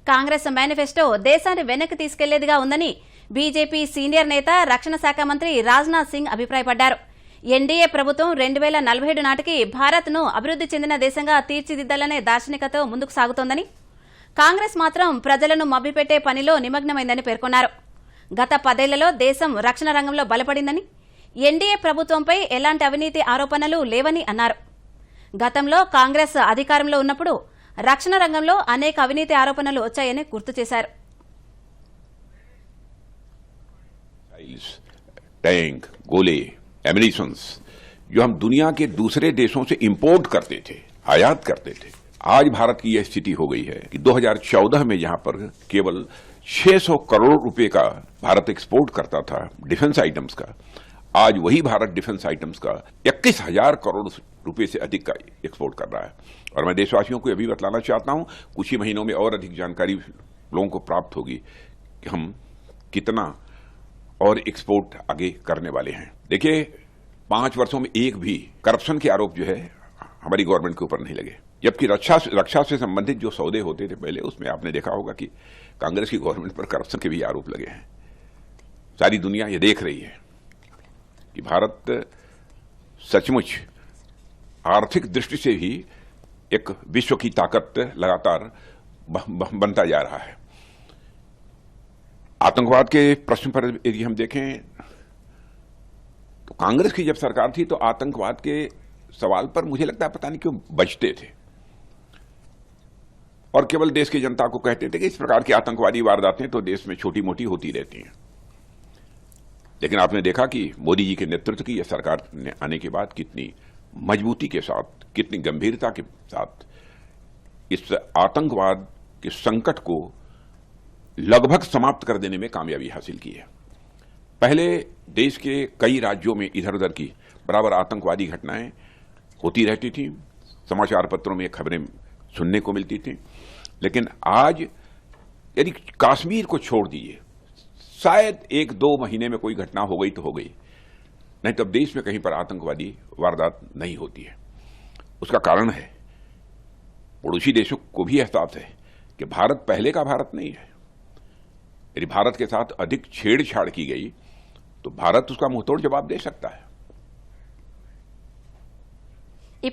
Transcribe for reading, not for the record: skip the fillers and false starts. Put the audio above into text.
Congress manifesto దేశాన్ని వెనక్కి తీసుకెళ్లేదిగా ఉందని బీజేపీ సీనియర్ నేత రక్షణ శాఖ మంత్రి రాజ్నాథ్ సింగ్ అభిప్రాయపడ్డారు. ఎన్డీఏ ప్రభుత్వం 2047 నాటికి భారత్ను అభివృద్ధి చెందిన దేశంగా తీర్చిదిద్దాలనే దార్శనికతో ముందుకు సాగుతోందని, కాంగ్రెస్ మాత్రం ప్రజలను మభ్యపెట్టే పనిలో నిమగ్నమైందని పేర్కొన్నారు. గత 10 ఏళ్లలో దేశం రక్షణ రంగంలో బలపడిందని, ఎన్డీఏ ప్రభుత్వంపై ఎలాంటి అవినీతి ఆరోపణలు లేవని అన్నారు. గతంలో కాంగ్రెస్ అధికారంలో ఉన్నప్పుడు రక్షణ రంగంలో అనేక అవినీతి ఆరోపణలు వచ్చాయని గుర్తు చేశారు. टैंक, गोले, एमिनिशंस जो हम दुनिया के दूसरे देशों से इंपोर्ट करते थे, आयात करते थे, आज भारत की यह स्थिति हो गई है कि 2014 में यहां पर केवल 600 करोड़ रुपए का भारत एक्सपोर्ट करता था डिफेंस आइटम्स का। आज वही भारत डिफेंस आइटम्स का 21,000 करोड़ रुपए से अधिक का एक्सपोर्ट कर रहा है। और मैं देशवासियों को यह भी बतलाना चाहता हूं, कुछ ही महीनों में और अधिक जानकारी लोगों को प्राप्त होगी कि हम कितना और एक्सपोर्ट आगे करने वाले हैं। देखिए, 5 वर्षों में एक भी करप्शन के आरोप जो है हमारी गवर्नमेंट के ऊपर नहीं लगे, जबकि रक्षा से संबंधित जो सौदे होते थे पहले, उसमें आपने देखा होगा कि कांग्रेस की गवर्नमेंट पर करप्शन के भी आरोप लगे हैं। सारी दुनिया ये देख रही है कि भारत सचमुच आर्थिक दृष्टि से भी एक विश्व की ताकत लगातार बनता जा रहा है। आतंकवाद के प्रश्न पर यदि हम देखें तो कांग्रेस की जब सरकार थी तो आतंकवाद के सवाल पर मुझे लगता है पता नहीं क्यों बचते थे और केवल देश की जनता को कहते थे कि इस प्रकार की आतंकवादी वारदातें तो देश में छोटी मोटी होती रहती हैं। लेकिन आपने देखा कि मोदी जी के नेतृत्व की यह सरकार आने के बाद कितनी मजबूती के साथ, कितनी गंभीरता के साथ इस आतंकवाद के संकट को लगभग समाप्त कर देने में कामयाबी हासिल की है। पहले देश के कई राज्यों में इधर उधर की बराबर आतंकवादी घटनाएं होती रहती थी, समाचार पत्रों में खबरें सुनने को मिलती थी। लेकिन आज यदि कश्मीर को छोड़ दीजिए, शायद 1-2 महीने में कोई घटना हो गई तो हो गई, नहीं तो देश में कहीं पर आतंकवादी वारदात नहीं होती है। उसका कारण है पड़ोसी देशों को भी एहसास है कि भारत पहले का भारत नहीं है। यदि भारत के साथ अधिक छेड़छाड़ की गई तो भारत उसका मुंहतोड़ जवाब दे सकता है।